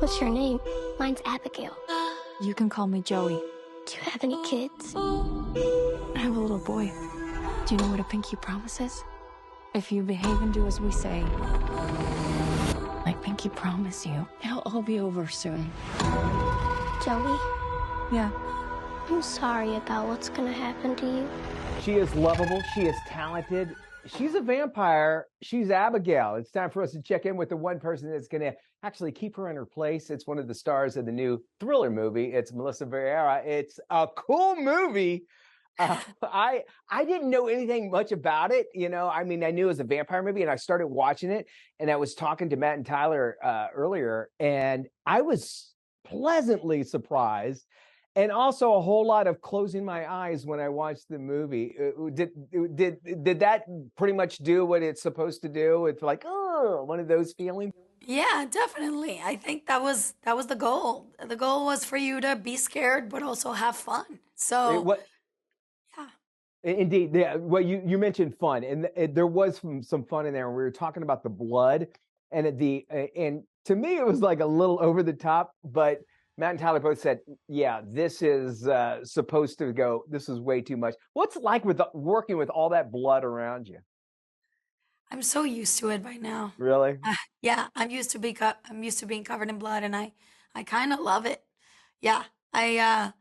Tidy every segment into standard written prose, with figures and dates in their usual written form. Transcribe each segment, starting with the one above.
What's your name? Mine's Abigail. You can call me Joey. Do you have any kids? I have a little boy. Do you know what a pinky promise is? If you behave and do as we say, I pinky promise you, it'll all be over soon. Joey, Yeah. I'm sorry about what's gonna happen to you. She is lovable. She is talented. She's a vampire. She's Abigail. It's time for us to check in with the one person that's going to actually keep her in her place. It's one of the stars of the new thriller movie. It's Melissa Barrera. It's a cool movie. I didn't know anything much about it. You know, I mean, I knew it was a vampire movie, and I started watching it, and I was talking to Matt and Tyler earlier, and I was pleasantly surprised. And also a whole lot of closing my eyes when I watched the movie. Did that pretty much do what it's supposed to do? It's like, oh, one of those feelings. Yeah, definitely. I think that was the goal. The goal was for you to be scared, but also have fun. So, yeah. Indeed. Yeah. Well, you mentioned fun, and there was some fun in there. We were talking about the blood, and and to me, it was like a little over the top, but Matt and Tyler both said, yeah, this is supposed to go, this is way too much. What's it like with working with all that blood around you? I'm so used to it by now. Really? Yeah, I'm used to being covered in blood, and I kind of love it. Yeah, I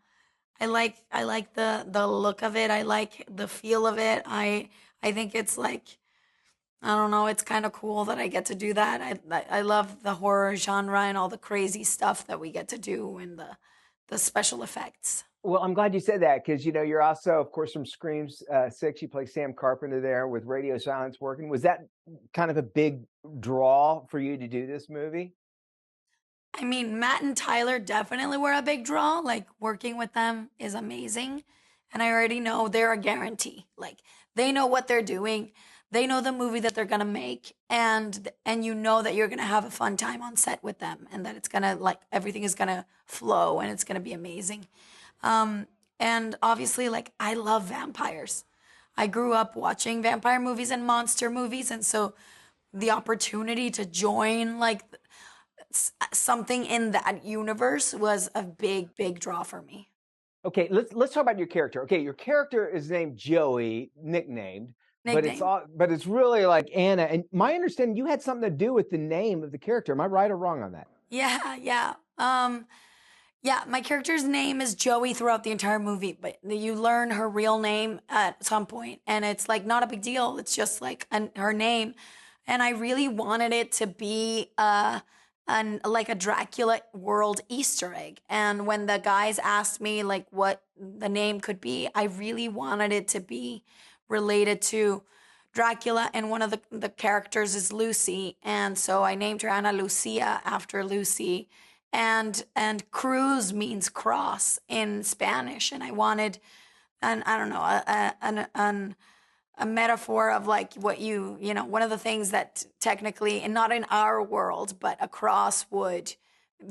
like the look of it. I like the feel of it. I think it's like, I don't know, it's kind of cool that I get to do that. I love the horror genre and all the crazy stuff that we get to do and the special effects. Well, I'm glad you said that, because, you know, you're also, of course, from Scream 6. You play Sam Carpenter there with Radio Silence Working. Was that kind of a big draw for you to do this movie? I mean, Matt and Tyler definitely were a big draw. Like, working with them is amazing. And I already know they're a guarantee. Like, they know what they're doing. They know the movie that they're going to make, and you know that you're going to have a fun time on set with them, and that it's going to, like, everything is going to flow and it's going to be amazing. And obviously, like, I love vampires. I grew up watching vampire movies and monster movies, and so the opportunity to join, like, something in that universe was a big, big draw for me. Okay, let's talk about your character. Okay, your character is named Joey, nicknamed. But it's really like Anna. And my understanding, you had something to do with the name of the character. Am I right or wrong on that? Yeah. Yeah, my character's name is Joey throughout the entire movie, but you learn her real name at some point, and it's like not a big deal. It's just like her name. And I really wanted it to be like a Dracula world Easter egg. And when the guys asked me like what the name could be, I really wanted it to be related to Dracula, and one of the characters is Lucy, and so I named her Ana Lucia after Lucy, and cruz means cross in Spanish, and I wanted a metaphor of like what you know, one of the things that technically, and not in our world, but a cross would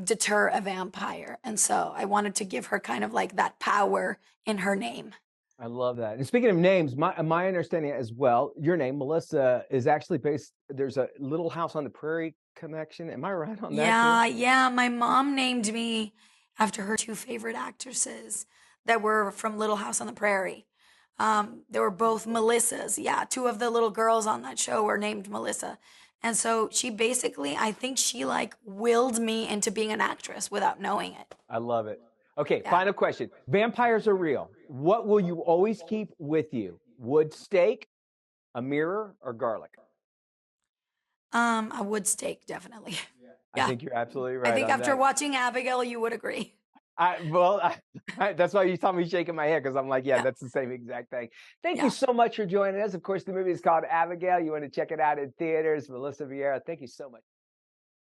deter a vampire, and so I wanted to give her kind of like that power in her name. I love that. And speaking of names, my understanding as well, your name, Melissa, is actually based, there's a Little House on the Prairie connection. Am I right on that? Yeah. My mom named me after her two favorite actresses that were from Little House on the Prairie. They were both Melissas. Yeah, two of the little girls on that show were named Melissa. And so she basically, I think she like willed me into being an actress without knowing it. I love it. Okay, yeah. Final question. Vampires are real. What will you always keep with you? Wood stake, a mirror, or garlic? A wood stake, definitely. Yeah. I think you're absolutely right. I think after watching Abigail, you would agree. That's why you saw me shaking my head, because I'm like, yeah, that's the same exact thing. Thank you so much for joining us. Of course, the movie is called Abigail. You want to check it out in theaters. Melissa Vieira, thank you so much.